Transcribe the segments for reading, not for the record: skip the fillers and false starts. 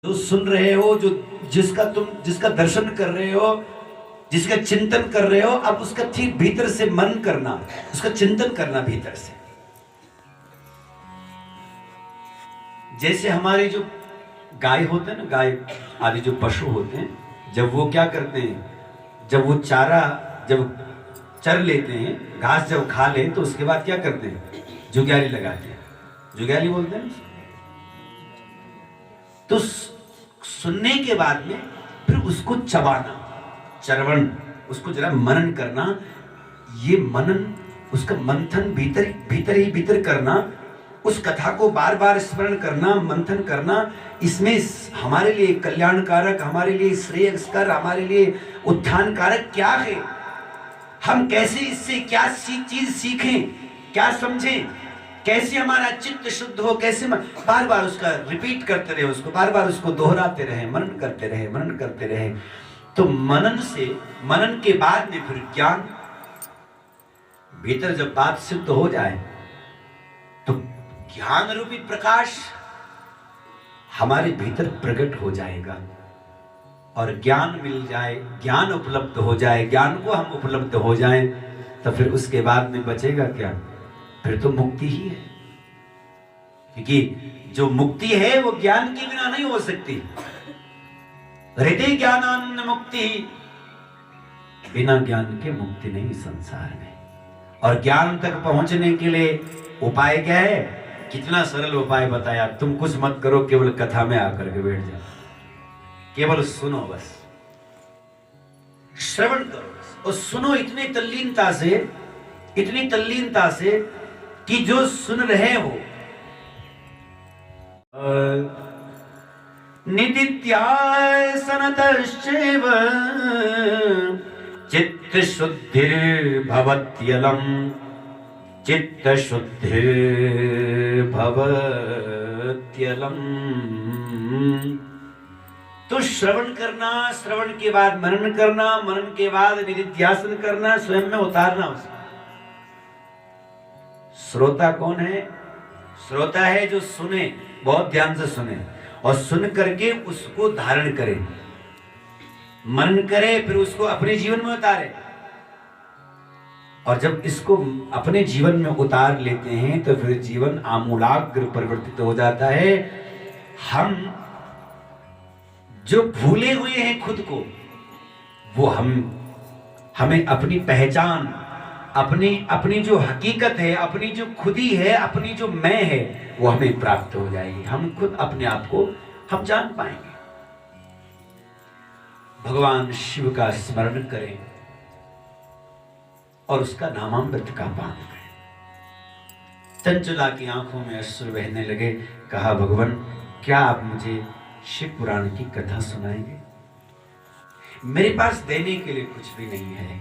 जो सुन रहे हो, जो जिसका दर्शन कर रहे हो, जिसका चिंतन कर रहे हो, अब उसका ठीक भीतर से मन करना, उसका चिंतन करना भीतर से। जैसे हमारी जो गाय होते हैं ना, गाय आदि जो पशु होते हैं, जब वो क्या करते हैं, जब वो चारा जब चर लेते हैं, घास जब खा लें, तो उसके बाद क्या करते हैं, जुग्याली लगाते हैं। जुग्याली बोलते हैं। तो सुनने के बाद में फिर उसको चबाना, चरवण, उसको जरा मनन करना। ये मनन, उसका मंथन भीतर करना, उस कथा को बार बार स्मरण करना, मंथन करना। इसमें हमारे लिए कल्याणकारक, हमारे लिए श्रेयस्कर, हमारे लिए उत्थान कारक क्या है, हम कैसे इससे क्या चीज सीखें, क्या समझें, कैसे हमारा चित्त शुद्ध हो, कैसे बार बार उसका रिपीट करते रहे, उसको बार बार उसको दोहराते रहे, मनन करते रहे। तो मनन के बाद में फिर ज्ञान, भीतर जब बात सिद्ध हो जाए तो ज्ञान रूपी प्रकाश हमारे भीतर प्रकट हो जाएगा और ज्ञान मिल जाए, ज्ञान उपलब्ध हो जाए, ज्ञान को हम उपलब्ध हो जाएं, तो फिर उसके बाद में बचेगा क्या, फिर तो मुक्ति ही है। क्योंकि जो मुक्ति है वो ज्ञान के बिना नहीं हो सकती। हृदय ज्ञानान्न मुक्ति, बिना ज्ञान के मुक्ति नहीं संसार में। और ज्ञान तक पहुंचने के लिए उपाय क्या है, कितना सरल उपाय बताया। तुम कुछ मत करो, केवल कथा में आकर के बैठ जाओ, केवल सुनो, बस श्रवण करो और सुनो इतनी तल्लीनता से कि जो सुन रहे हो निदित्याय सनतश्चैव चित्त शुद्धिर्भवत्यलम, चित्त शुद्धिर्भवत्यलम। तो श्रवण करना, श्रवण के बाद मनन करना, मनन के बाद निधिध्यासन करना, स्वयं में उतारना उसको। श्रोता कौन है? श्रोता है जो सुने, बहुत ध्यान से सुने और सुन करके उसको धारण करे, मनन करे, फिर उसको अपने जीवन में उतारे। और जब इसको अपने जीवन में उतार लेते हैं तो फिर जीवन आमूलाग्र परिवर्तित हो जाता है। हम जो भूले हुए हैं खुद को, वो हमें अपनी पहचान, अपनी जो हकीकत है, अपनी जो खुदी है, अपनी जो मैं है, वो हमें प्राप्त हो जाएगी। हम खुद अपने आप को हम जान पाएंगे। भगवान शिव का स्मरण करें और उसका नामामृत का पान करें। चंचला की आंखों में अश्रु बहने लगे। कहा, भगवान क्या आप मुझे शिव पुराण की कथा सुनाएंगे? मेरे पास देने के लिए कुछ भी नहीं है,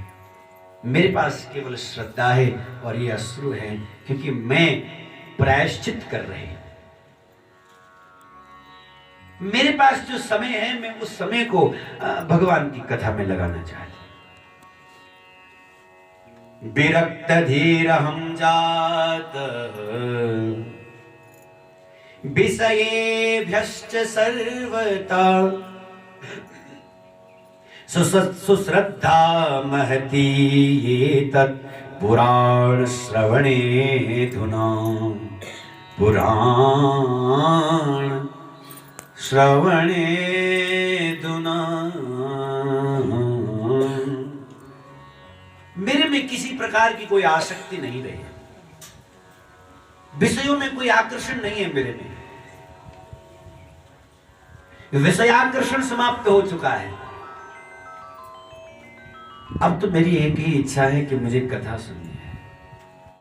मेरे पास केवल श्रद्धा है और ये अश्रु है, क्योंकि मैं प्रायश्चित कर रही हूं। मेरे पास जो समय है, मैं उस समय को भगवान की कथा में लगाना चाहती हूं। विरक्त धीर हम जात विषयेभ्यश्च सर्वथा, सुश्रद्धा महती ये तत् पुराण श्रवणेधुना, पुराण श्रवणेधुना। मेरे में किसी प्रकार की कोई आसक्ति नहीं रही, विषयों में कोई आकर्षण नहीं है मेरे में। विषयाकर्षण समाप्त हो चुका है। अब तो मेरी एक ही इच्छा है कि मुझे कथा सुननी।